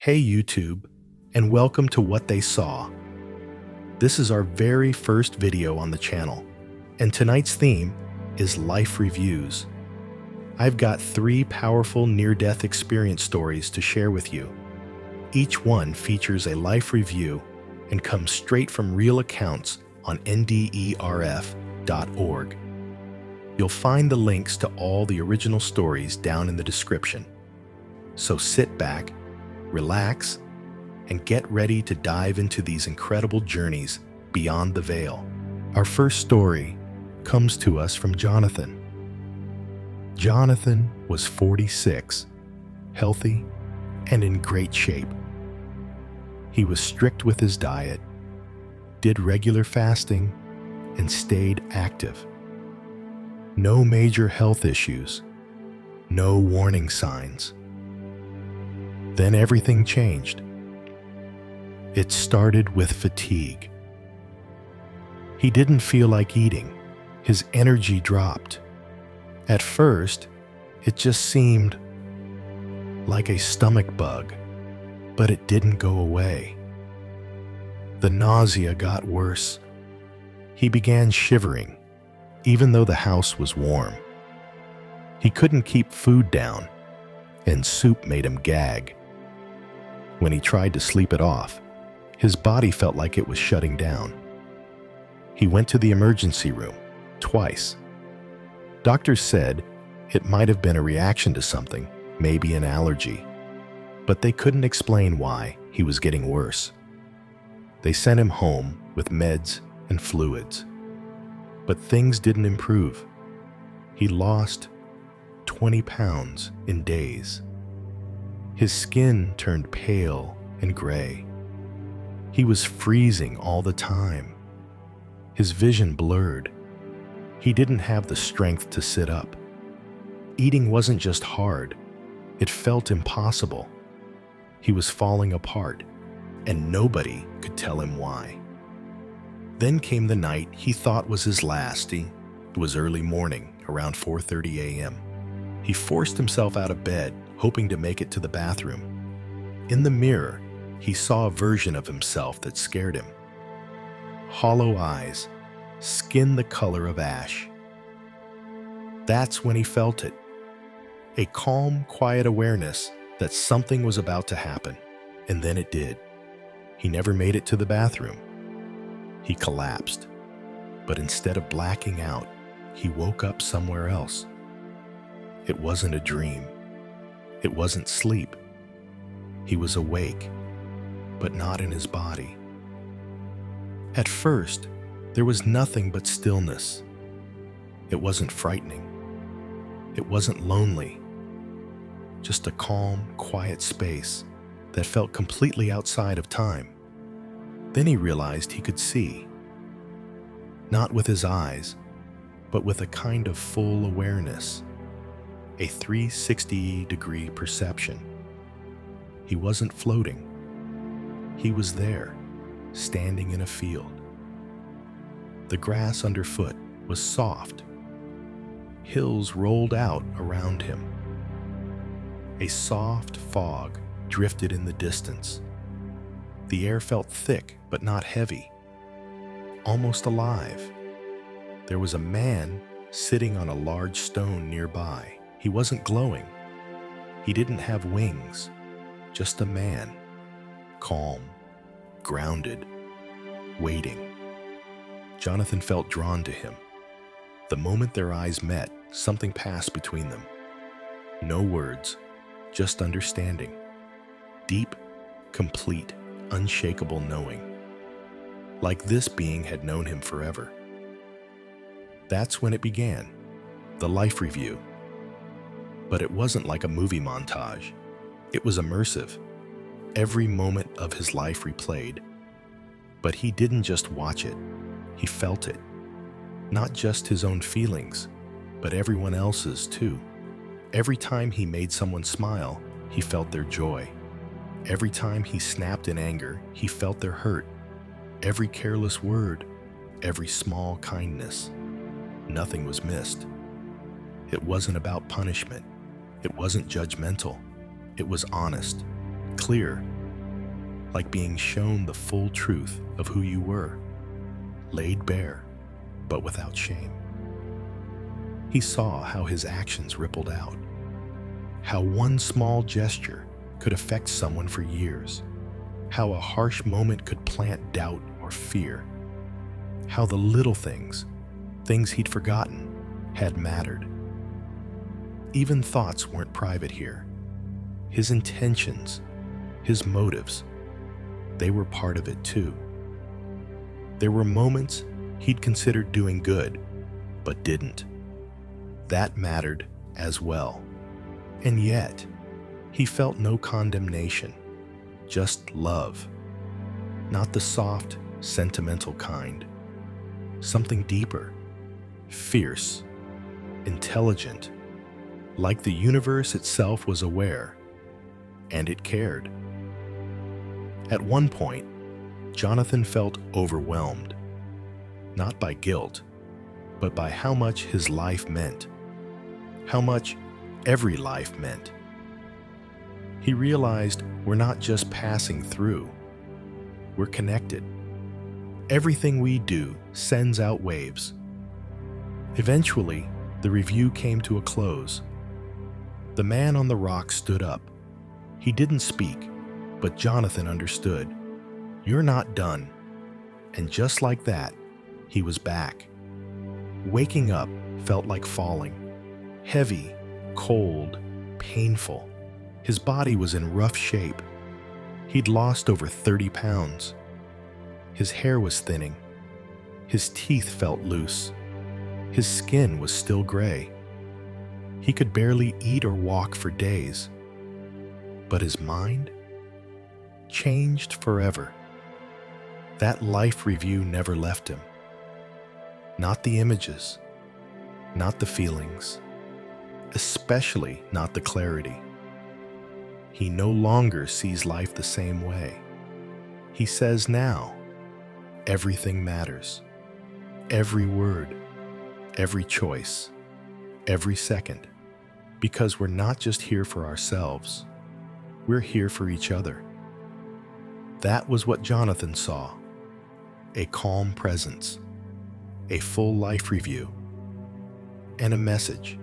Hey YouTube, and welcome to What They Saw. This is our very first video on the channel, and tonight's theme is life reviews. I've got 3 powerful near-death experience stories to share with you. Each one features a life review and comes straight from real accounts on NDERF.org. You'll find the links to all the original stories down in the description. So sit back, relax, and get ready to dive into these incredible journeys beyond the veil. Our first story comes to us from Jonathan. Jonathan was 46, healthy, and in great shape. He was strict with his diet, did regular fasting, and stayed active. No major health issues, no warning signs. Then everything changed. It started with fatigue. He didn't feel like eating. His energy dropped. At first, it just seemed like a stomach bug, but it didn't go away. The nausea got worse. He began shivering, even though the house was warm. He couldn't keep food down, and soup made him gag. When he tried to sleep it off, his body felt like it was shutting down. He went to the emergency room twice. Doctors said it might have been a reaction to something, maybe an allergy, but they couldn't explain why he was getting worse. They sent him home with meds and fluids, but things didn't improve. He lost 20 pounds in days. His skin turned pale and gray. He was freezing all the time. His vision blurred. He didn't have the strength to sit up. Eating wasn't just hard, it felt impossible. He was falling apart, and nobody could tell him why. Then came the night he thought was his last. It was early morning, around 4:30 a.m. He forced himself out of bed, hoping to make it to the bathroom. In the mirror, he saw a version of himself that scared him. Hollow eyes, skin the color of ash. That's when he felt it. A calm, quiet awareness that something was about to happen, and then it did. He never made it to the bathroom. He collapsed, but instead of blacking out, he woke up somewhere else. It wasn't a dream. It wasn't sleep. He was awake, but not in his body. At first, there was nothing but stillness. It wasn't frightening. It wasn't lonely. Just a calm, quiet space that felt completely outside of time. Then he realized he could see. Not with his eyes, but with a kind of full awareness. A 360-degree perception. He wasn't floating. He was there, standing in a field. The grass underfoot was soft. Hills rolled out around him. A soft fog drifted in the distance. The air felt thick but not heavy, almost alive. There was a man sitting on a large stone nearby. He wasn't glowing. He didn't have wings, just a man, calm, grounded, waiting. Jonathan felt drawn to him. The moment their eyes met, something passed between them. No words, just understanding. Deep, complete, unshakable knowing. Like this being had known him forever. That's when it began, the life review. But it wasn't like a movie montage. It was immersive. Every moment of his life replayed. But he didn't just watch it. He felt it. Not just his own feelings, but everyone else's too. Every time he made someone smile, he felt their joy. Every time he snapped in anger, he felt their hurt. Every careless word, every small kindness. Nothing was missed. It wasn't about punishment. It wasn't judgmental. It was honest, clear, like being shown the full truth of who you were, laid bare, but without shame. He saw how his actions rippled out, how one small gesture could affect someone for years, how a harsh moment could plant doubt or fear, how the little things he'd forgotten, had mattered. Even thoughts weren't private here. His intentions, his motives, they were part of it too. There were moments he'd considered doing good, but didn't. That mattered as well. And yet, he felt no condemnation, just love. Not the soft, sentimental kind. Something deeper, fierce, intelligent, like the universe itself was aware, and it cared. At one point, Jonathan felt overwhelmed, not by guilt, but by how much his life meant, how much every life meant. He realized we're not just passing through, we're connected. Everything we do sends out waves. Eventually, the review came to a close. The man on the rock stood up. He didn't speak, but Jonathan understood. You're not done. And just like that, he was back. Waking up felt like falling. Heavy, cold, painful. His body was in rough shape. He'd lost over 30 pounds. His hair was thinning. His teeth felt loose. His skin was still gray. He could barely eat or walk for days. But his mind changed forever. That life review never left him. Not the images, not the feelings, especially not the clarity. He no longer sees life the same way. He says now, everything matters. Every word, every choice, every second. Because we're not just here for ourselves, we're here for each other. That was what Jonathan saw. A calm presence, a full life review, and a message.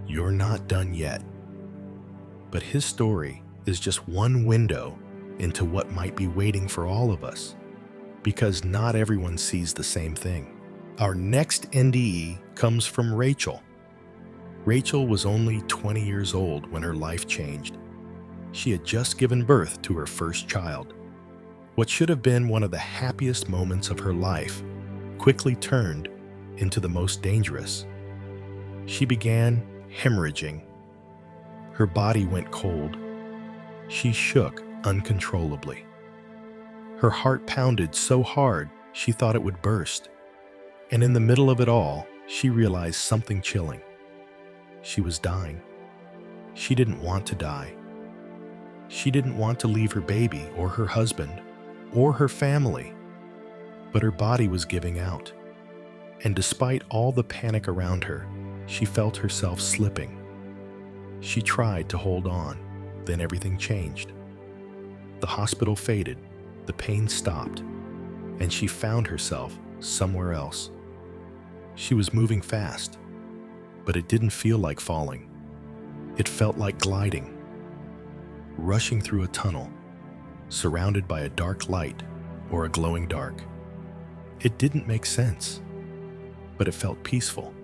You're not done yet. But his story is just one window into what might be waiting for all of us, because not everyone sees the same thing. Our next NDE comes from Rachel. Rachel was only 20 years old when her life changed. She had just given birth to her first child. What should have been one of the happiest moments of her life quickly turned into the most dangerous. She began hemorrhaging. Her body went cold. She shook uncontrollably. Her heart pounded so hard she thought it would burst. And in the middle of it all, she realized something chilling. She was dying. She didn't want to die. She didn't want to leave her baby or her husband or her family. But her body was giving out. And despite all the panic around her, she felt herself slipping. She tried to hold on, then everything changed. The hospital faded, the pain stopped, and she found herself somewhere else. She was moving fast, but it didn't feel like falling. It felt like gliding, rushing through a tunnel, surrounded by a dark light or a glowing dark. It didn't make sense, but it felt peaceful,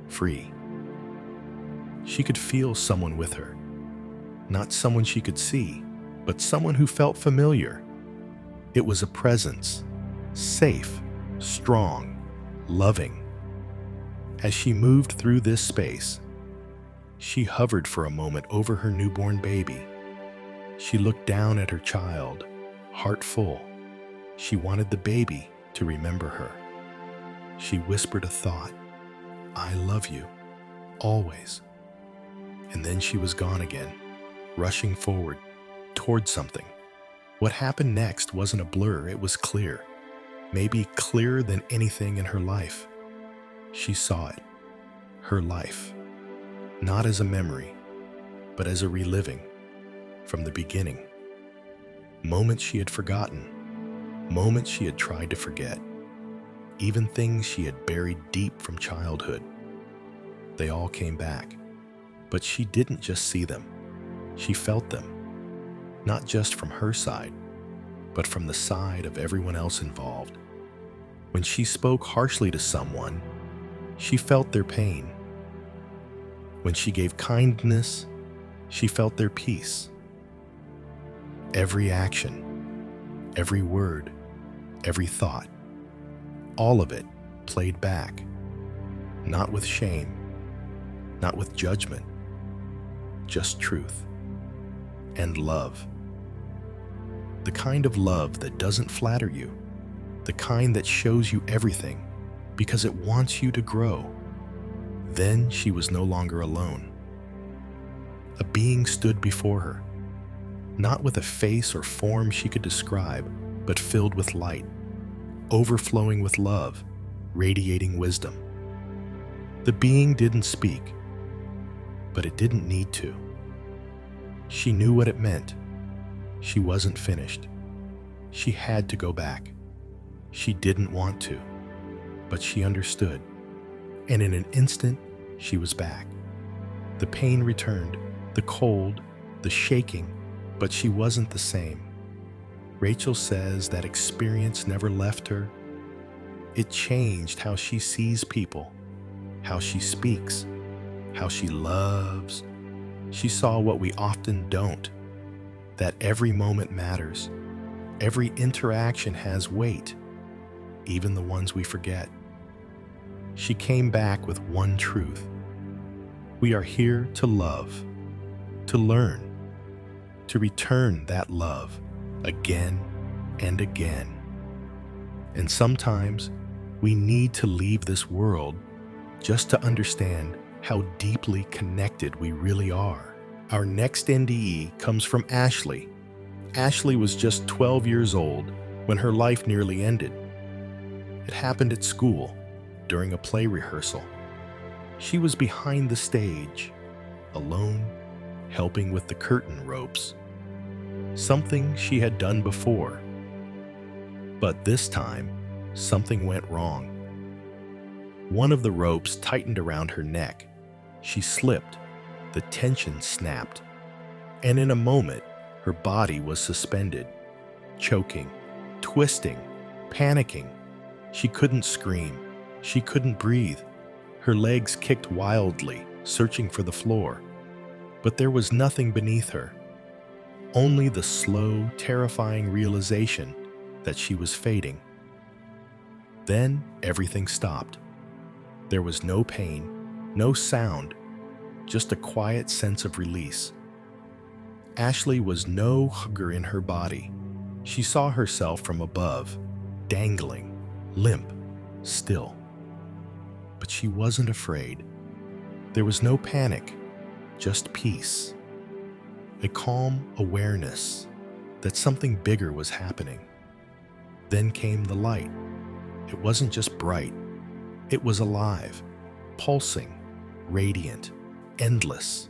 free. She could feel someone with her, not someone she could see, but someone who felt familiar. It was a presence, safe, strong, loving. As she moved through this space, she hovered for a moment over her newborn baby. She looked down at her child, heart full. She wanted the baby to remember her. She whispered a thought, "I love you, always." And then she was gone again, rushing forward, toward something. What happened next wasn't a blur, it was clear. Maybe clearer than anything in her life. She saw it, her life, not as a memory, but as a reliving from the beginning. Moments she had forgotten, moments she had tried to forget, even things she had buried deep from childhood. They all came back, but she didn't just see them. She felt them, not just from her side, but from the side of everyone else involved. When she spoke harshly to someone, she felt their pain. When she gave kindness, she felt their peace. Every action, every word, every thought, all of it played back, not with shame, not with judgment, just truth and love. The kind of love that doesn't flatter you, the kind that shows you everything because it wants you to grow. Then she was no longer alone. A being stood before her, not with a face or form she could describe, but filled with light, overflowing with love, radiating wisdom. The being didn't speak, but it didn't need to. She knew what it meant. She wasn't finished. She had to go back. She didn't want to, but she understood. And in an instant, she was back. The pain returned, the cold, the shaking, but she wasn't the same. Rachel says that experience never left her. It changed how she sees people, how she speaks, how she loves. She saw what we often don't, that every moment matters. Every interaction has weight, even the ones we forget. She came back with one truth. We are here to love, to learn, to return that love again and again. And sometimes we need to leave this world just to understand how deeply connected we really are. Our next NDE comes from Ashley. Ashley was just 12 years old when her life nearly ended. It happened at school during a play rehearsal. She was behind the stage, alone, helping with the curtain ropes. Something she had done before. But this time, something went wrong. One of the ropes tightened around her neck. She slipped, the tension snapped, and in a moment, her body was suspended, choking, twisting, panicking. She couldn't scream. She couldn't breathe. Her legs kicked wildly, searching for the floor. But there was nothing beneath her. Only the slow, terrifying realization that she was fading. Then everything stopped. There was no pain, no sound, just a quiet sense of release. Ashley was no hugger in her body. She saw herself from above, dangling, limp, still. But she wasn't afraid. There was no panic, just peace. A calm awareness that something bigger was happening. Then came the light. It wasn't just bright. It was alive, pulsing, radiant, endless.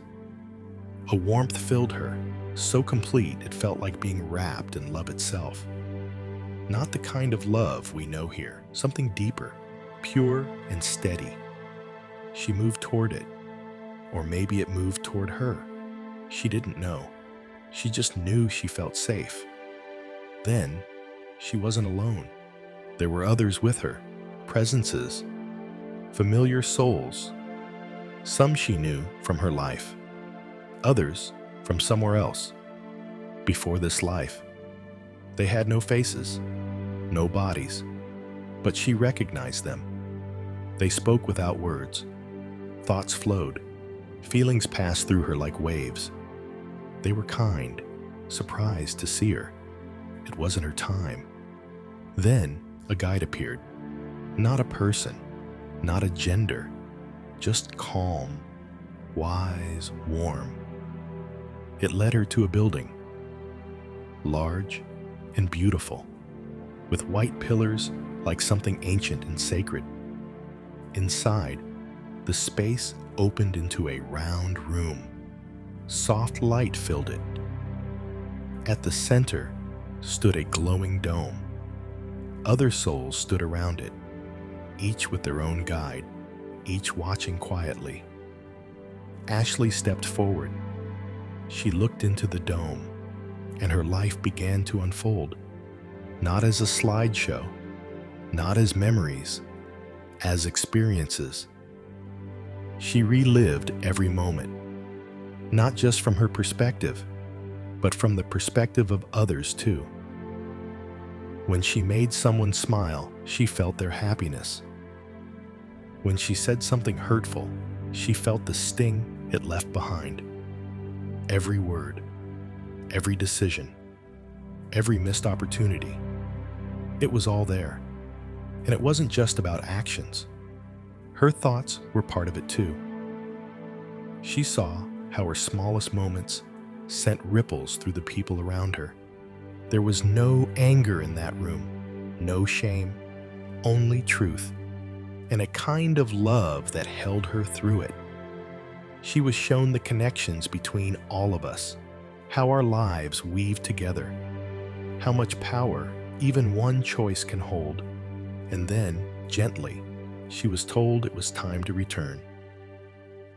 A warmth filled her, so complete it felt like being wrapped in love itself. Not the kind of love we know here, something deeper, pure and steady. She moved toward it, or maybe it moved toward her. She didn't know. She just knew she felt safe. Then, she wasn't alone. There were others with her, presences, familiar souls. Some she knew from her life, others from somewhere else, before this life. They had no faces, no bodies, but she recognized them. They spoke without words. Thoughts flowed. Feelings passed through her like waves. They were kind, surprised to see her. It wasn't her time. Then a guide appeared. Not a person, not a gender, just calm, wise, warm. It led her to a building, large and beautiful, with white pillars like something ancient and sacred. Inside, the space opened into a round room. Soft light filled it. At the center, stood a glowing dome. Other souls stood around it, each with their own guide, each watching quietly. Ashley stepped forward. She looked into the dome, and her life began to unfold, not as a slideshow, not as memories, as experiences. She relived every moment, not just from her perspective, but from the perspective of others too. When she made someone smile, she felt their happiness. When she said something hurtful, she felt the sting it left behind. Every word, every decision, every missed opportunity, it was all there. And it wasn't just about actions. Her thoughts were part of it too. She saw how her smallest moments sent ripples through the people around her. There was no anger in that room, no shame, only truth, and a kind of love that held her through it. She was shown the connections between all of us, how our lives weave together, how much power even one choice can hold. And then, gently, she was told it was time to return.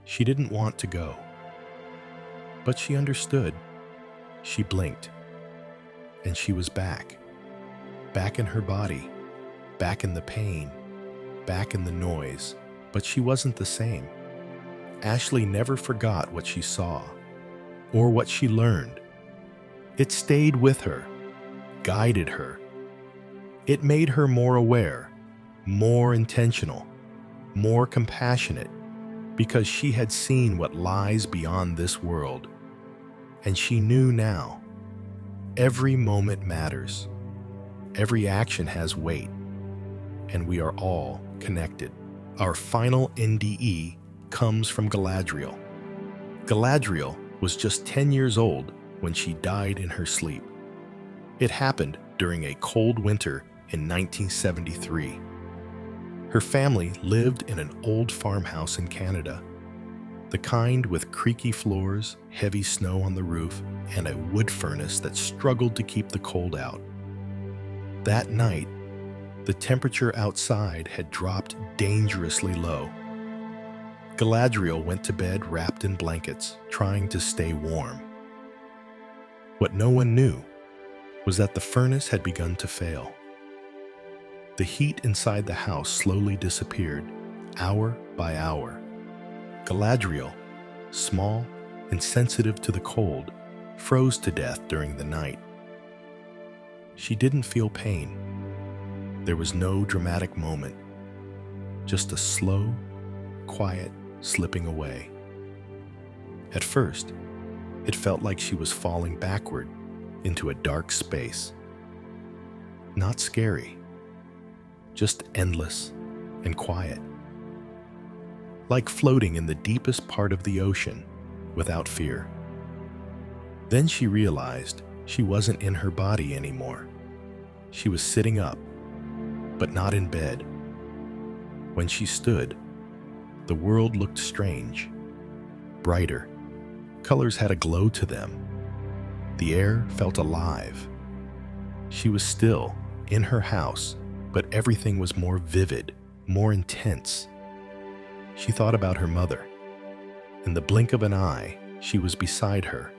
She didn't want to go, but she understood. She blinked, and she was back. Back in her body, back in the pain, back in the noise, but she wasn't the same. Ashley never forgot what she saw or what she learned. It stayed with her, guided her. It made her more aware, more intentional, more compassionate, because she had seen what lies beyond this world. And she knew now, every moment matters. Every action has weight, and we are all connected. Our final NDE comes from Galadriel. Galadriel was just 10 years old when she died in her sleep. It happened during a cold winter in 1973. Her family lived in an old farmhouse in Canada, the kind with creaky floors, heavy snow on the roof, and a wood furnace that struggled to keep the cold out. That night, the temperature outside had dropped dangerously low. Galadriel went to bed wrapped in blankets, trying to stay warm. What no one knew was that the furnace had begun to fail. The heat inside the house slowly disappeared, hour by hour. Galadriel, small and sensitive to the cold, froze to death during the night. She didn't feel pain. There was no dramatic moment, just a slow, quiet slipping away. At first, it felt like she was falling backward into a dark space. Not scary, just endless and quiet. Like floating in the deepest part of the ocean without fear. Then she realized she wasn't in her body anymore. She was sitting up, but not in bed. When she stood, the world looked strange, brighter. Colors had a glow to them. The air felt alive. She was still in her house, but everything was more vivid, more intense. She thought about her mother. In the blink of an eye, she was beside her.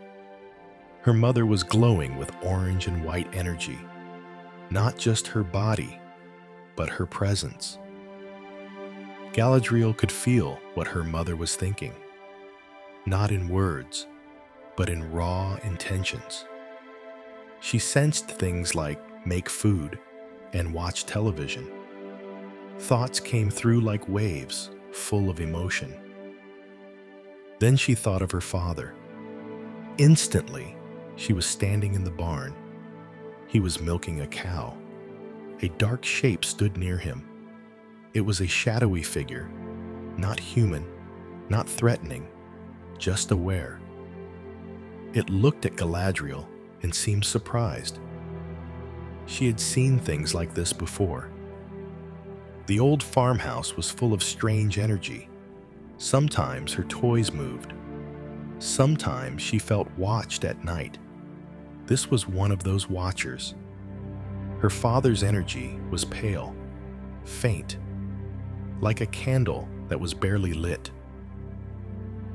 Her mother was glowing with orange and white energy. Not just her body, but her presence. Galadriel could feel what her mother was thinking. Not in words, but in raw intentions. She sensed things like make food and watch television. Thoughts came through like waves, full of emotion. Then she thought of her father. Instantly, she was standing in the barn. He was milking a cow. A dark shape stood near him. It was a shadowy figure, not human, not threatening, just aware. It looked at Galadriel and seemed surprised. She had seen things like this before. The old farmhouse was full of strange energy. Sometimes her toys moved. Sometimes she felt watched at night. This was one of those watchers. Her father's energy was pale, faint, like a candle that was barely lit.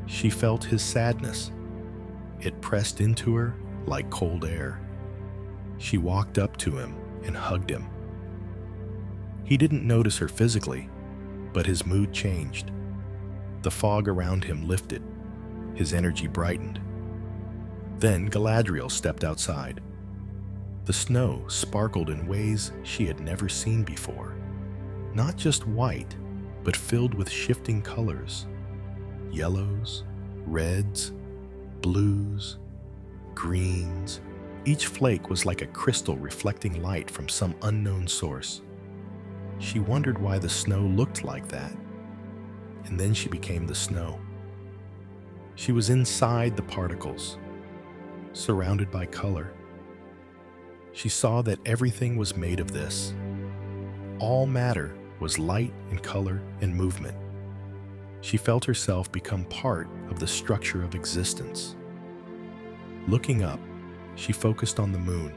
She felt his sadness. It pressed into her like cold air. She walked up to him and hugged him. He didn't notice her physically, but his mood changed. The fog around him lifted. His energy brightened. Then Galadriel stepped outside. The snow sparkled in ways she had never seen before. Not just white, but filled with shifting colors. Yellows, reds, blues, greens. Each flake was like a crystal reflecting light from some unknown source. She wondered why the snow looked like that. And then she became the snow. She was inside the particles, surrounded by color. She saw that everything was made of this. All matter was light and color and movement. She felt herself become part of the structure of existence. Looking up, she focused on the moon.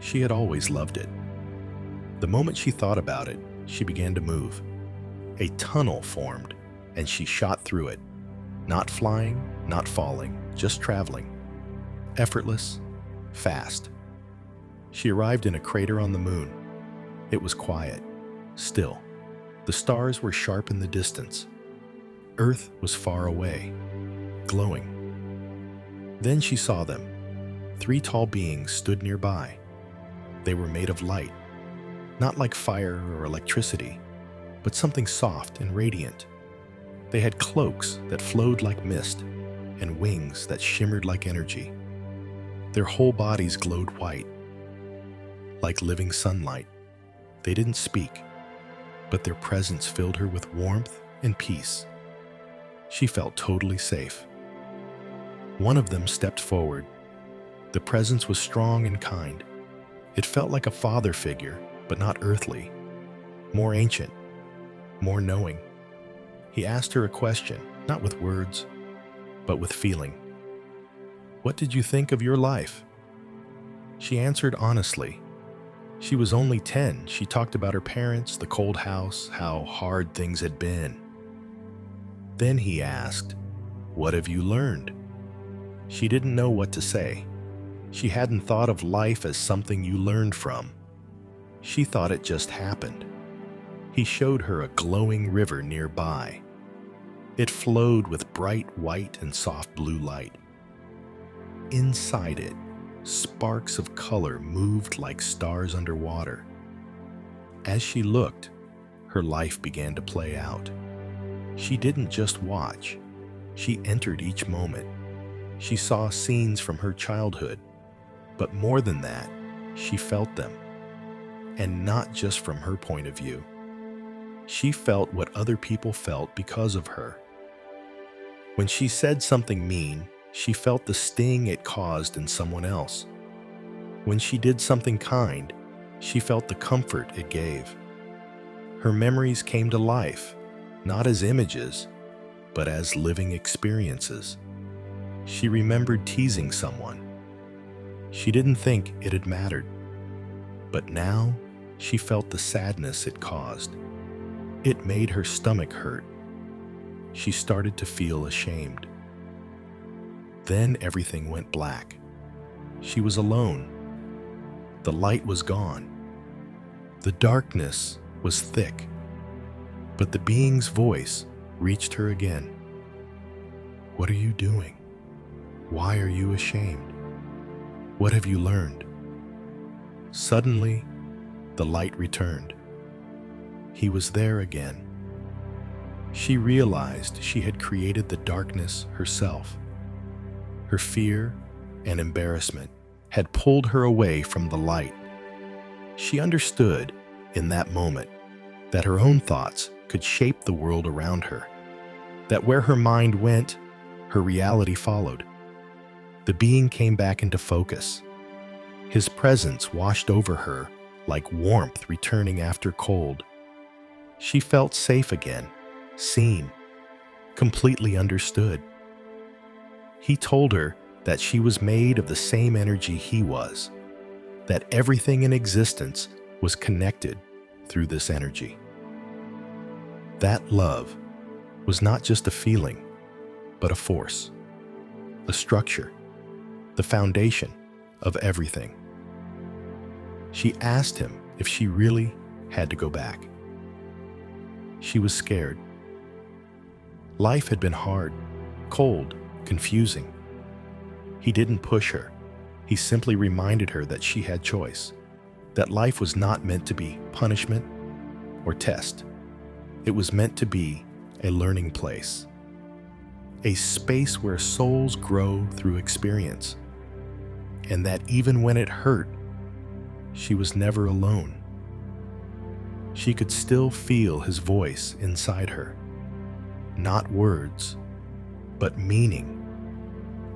She had always loved it. The moment she thought about it, she began to move. A tunnel formed, and she shot through it. Not flying, not falling, just traveling. Effortless, fast. She arrived in a crater on the moon. It was quiet, still. The stars were sharp in the distance. Earth was far away, glowing. Then she saw them. 3 tall beings stood nearby. They were made of light, not like fire or electricity, but something soft and radiant. They had cloaks that flowed like mist and wings that shimmered like energy. Their whole bodies glowed white, like living sunlight. They didn't speak, but their presence filled her with warmth and peace. She felt totally safe. One of them stepped forward. The presence was strong and kind. It felt like a father figure, but not earthly. More ancient, more knowing. He asked her a question, not with words, but with feeling. "What did you think of your life?" She answered honestly. She was only 10. She talked about her parents, the cold house, how hard things had been. Then he asked, "What have you learned?" She didn't know what to say. She hadn't thought of life as something you learned from. She thought it just happened. He showed her a glowing river nearby. It flowed with bright white and soft blue light. Inside it, sparks of color moved like stars underwater. As she looked, her life began to play out. She didn't just watch. She entered each moment. She saw scenes from her childhood, but more than that, she felt them. And not just from her point of view. She felt what other people felt because of her. When she said something mean, she felt the sting it caused in someone else. When she did something kind, she felt the comfort it gave. Her memories came to life, not as images, but as living experiences. She remembered teasing someone. She didn't think it had mattered, but now she felt the sadness it caused. It made her stomach hurt. She started to feel ashamed. Then everything went black. She was alone. The light was gone. The darkness was thick. But the being's voice reached her again. "What are you doing? Why are you ashamed? What have you learned?" Suddenly, the light returned. He was there again. She realized she had created the darkness herself. Her fear and embarrassment had pulled her away from the light. She understood, in that moment, that her own thoughts could shape the world around her, that where her mind went, her reality followed. The being came back into focus. His presence washed over her like warmth returning after cold. She felt safe again, seen, completely understood. He told her that she was made of the same energy he was, that everything in existence was connected through this energy. That love was not just a feeling, but a force, a structure, the foundation of everything. She asked him if she really had to go back. She was scared. Life had been hard, cold, confusing. He didn't push her. He simply reminded her that she had choice, that life was not meant to be punishment or test. It was meant to be a learning place, a space where souls grow through experience, and that even when it hurt, she was never alone. She could still feel his voice inside her, not words, but meaning,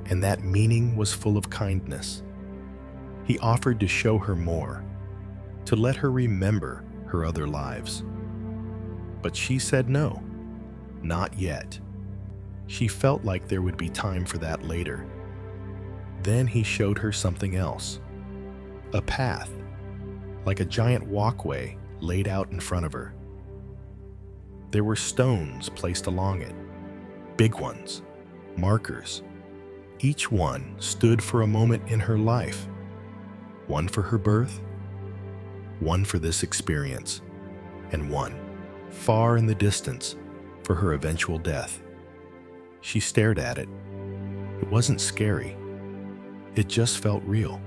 and that meaning was full of kindness. He offered to show her more, to let her remember her other lives. But she said no, not yet. She felt like there would be time for that later. Then he showed her something else, a path, like a giant walkway laid out in front of her. There were stones placed along it, big ones, markers. Each one stood for a moment in her life, one for her birth, one for this experience, and one, far in the distance, for her eventual death. She stared at it. It wasn't scary. It just felt real,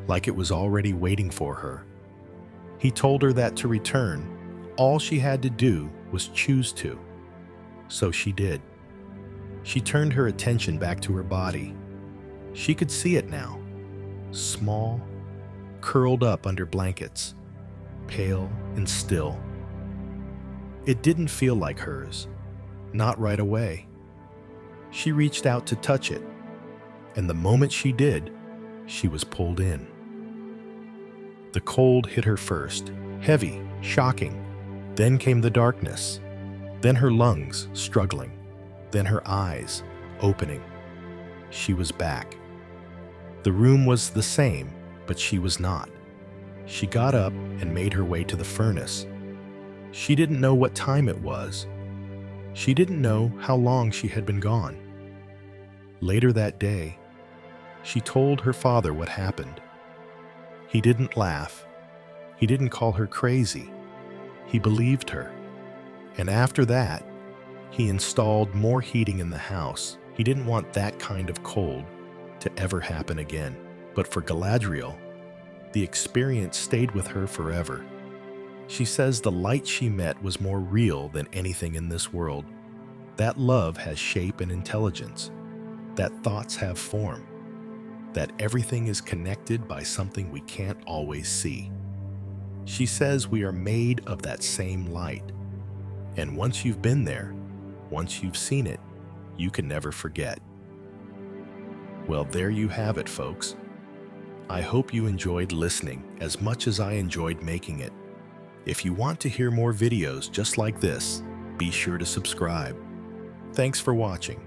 like it was already waiting for her. He told her that to return, all she had to do was choose to. So she did. She turned her attention back to her body. She could see it now, small, curled up under blankets, pale and still. It didn't feel like hers, not right away. She reached out to touch it, and the moment she did, she was pulled in. The cold hit her first, heavy, shocking. Then came the darkness, then her lungs struggling, then her eyes opening. She was back. The room was the same, but she was not. She got up and made her way to the furnace. She didn't know what time it was. She didn't know how long she had been gone. Later that day, she told her father what happened. He didn't laugh. He didn't call her crazy. He believed her. And after that, he installed more heating in the house. He didn't want that kind of cold to ever happen again. But for Galadriel, the experience stayed with her forever. She says the light she met was more real than anything in this world. That love has shape and intelligence, that thoughts have form, that everything is connected by something we can't always see. She says we are made of that same light. And once you've been there, once you've seen it, you can never forget. Well, there you have it, folks. I hope you enjoyed listening as much as I enjoyed making it. If you want to hear more videos just like this, be sure to subscribe. Thanks for watching.